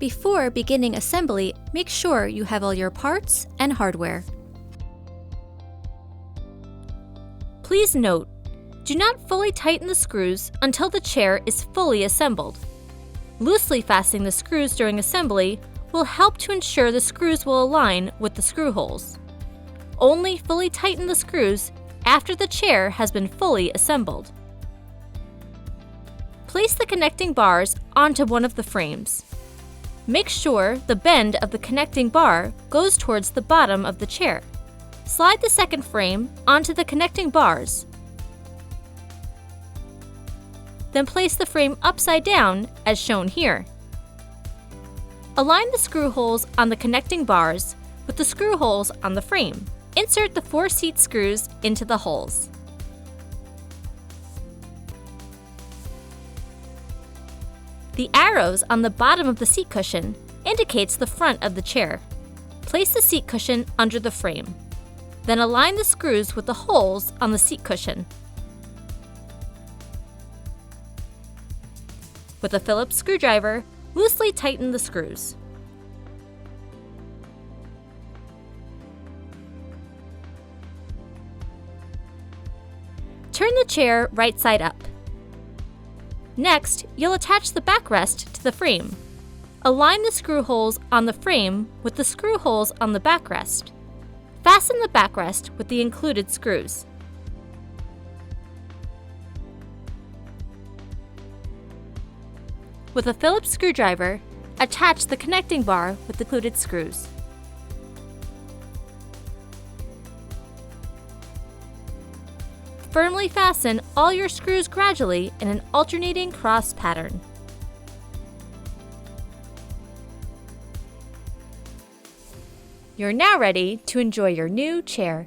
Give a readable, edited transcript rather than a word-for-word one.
Before beginning assembly, make sure you have all your parts and hardware. Please note, do not fully tighten the screws until the chair is fully assembled. Loosely fastening the screws during assembly will help to ensure the screws will align with the screw holes. Only fully tighten the screws after the chair has been fully assembled. Place the connecting bars onto one of the frames. Make sure the bend of the connecting bar goes towards the bottom of the chair. Slide the second frame onto the connecting bars. Then place the frame upside down as shown here. Align the screw holes on the connecting bars with the screw holes on the frame. Insert the 4 seat screws into the holes. The arrows on the bottom of the seat cushion indicates the front of the chair. Place the seat cushion under the frame. Then align the screws with the holes on the seat cushion. With a Phillips screwdriver, loosely tighten the screws. Turn the chair right side up. Next, you'll attach the backrest to the frame. Align the screw holes on the frame with the screw holes on the backrest. Fasten the backrest with the included screws. With a Phillips screwdriver, attach the connecting bar with the included screws. Firmly fasten all your screws gradually in an alternating cross pattern. You're now ready to enjoy your new chair.